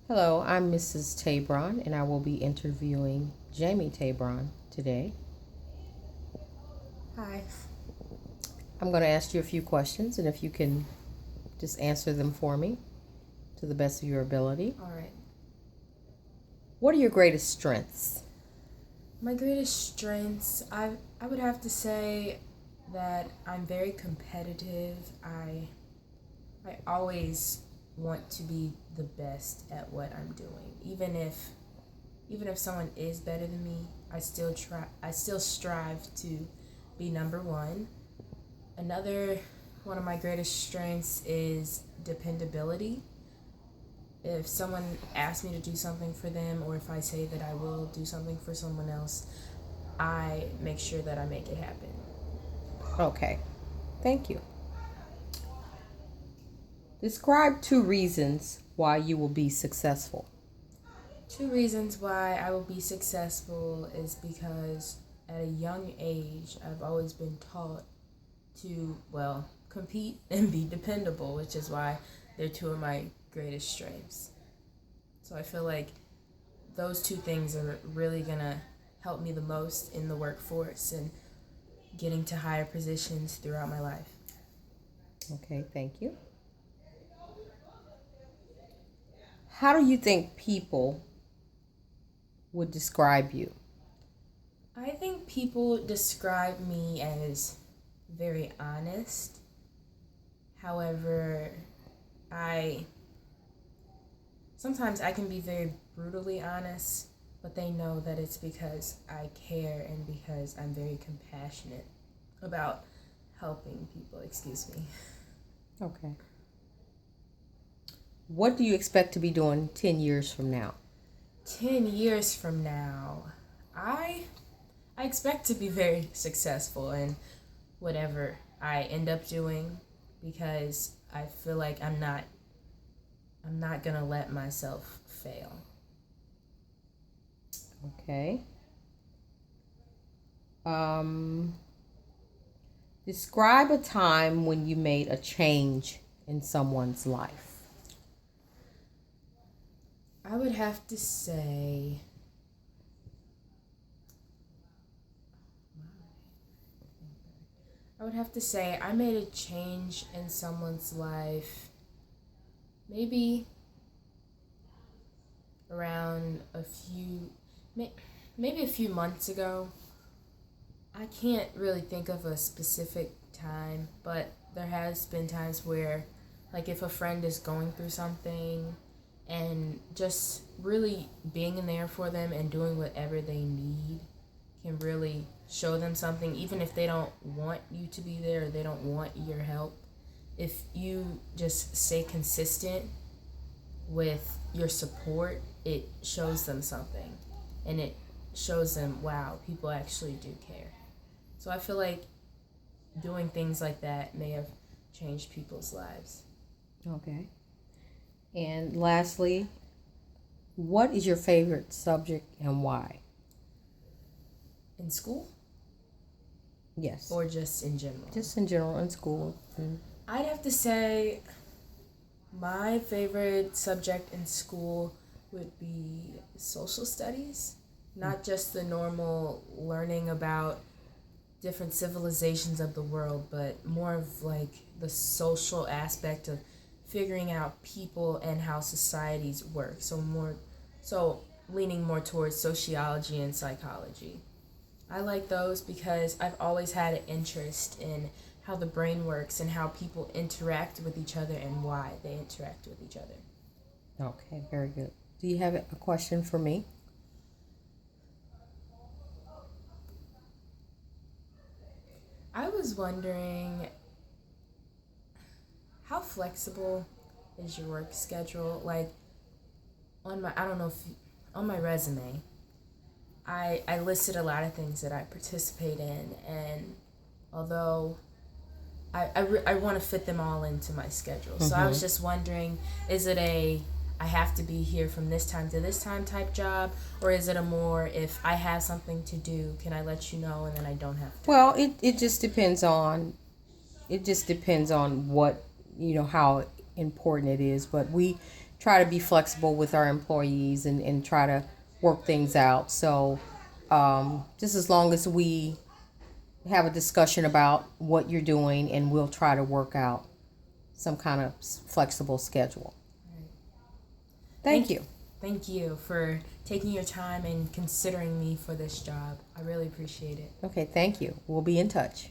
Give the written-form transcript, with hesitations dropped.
Hello, I'm Mrs. Tabron, and I will be interviewing Jamie Tabron today. Hi. I'm going to ask you a few questions, and if you can just answer them for me to the best of your ability. All right. What are your greatest strengths? My greatest strengths, I would have to say that I'm very competitive. I always want to be the best at what I'm doing. Even if someone is better than me, I still strive to be number one. Another one of my greatest strengths is dependability. If someone asks me to do something for them, or if I say that I will do something for someone else, I make sure that I make it happen. Okay, thank you. Describe 2 reasons why you will be successful. 2 reasons why I will be successful is because at a young age, I've always been taught to, well, compete and be dependable, which is why they're two of my greatest strengths. So I feel like those 2 things are really going to help me the most in the workforce and getting to higher positions throughout my life. Okay, thank you. How do you think people would describe you? I think people describe me as very honest. However, I sometimes I can be very brutally honest, but they know that it's because I care and because I'm very compassionate about helping people. Excuse me. Okay. What do you expect to be doing 10 years from now? 10 years from now, I I expect to be very successful in whatever I end up doing because I feel like I'm not going to let myself fail. Okay. Um, Describe a time when you made a change in someone's life. I would have to say I made a change in someone's life maybe around maybe a few months ago. I can't really think of a specific time, but there has been times where, like, if a friend is going through something and just really being in there for them and doing whatever they need can really show them something, even if they don't want you to be there or they don't want your help. If you just stay consistent with your support, it shows them something, and it shows them, wow, people actually do care. So I feel like doing things like that may have changed people's lives. Okay. And lastly, what is your favorite subject and why? In school Yes. or just in general? Just in general in school. I'd have to say my favorite subject in school would be social studies. Not just the normal learning about different civilizations of the world, but more of like the social aspect of figuring out people and how societies work. So leaning more towards sociology and psychology. I like those because I've always had an interest in how the brain works and how people interact with each other and why they interact with each other. Okay, very good. Do you have a question for me? I was wondering, how flexible is your work schedule? Like, I don't know if on my resume, I listed a lot of things that I participate in, and although I want to fit them all into my schedule. So I was just wondering, is it I have to be here from this time to this time type job, or is it a more, if I have something to do, can I let you know and then I don't have to? Well, it just depends on what how important it is, but we try to be flexible with our employees and try to work things out. So just as long as we have a discussion about what you're doing, and we'll try to work out some kind of flexible schedule. Right. Thank you. Thank you for taking your time and considering me for this job. I really appreciate it. Okay, thank you. We'll be in touch.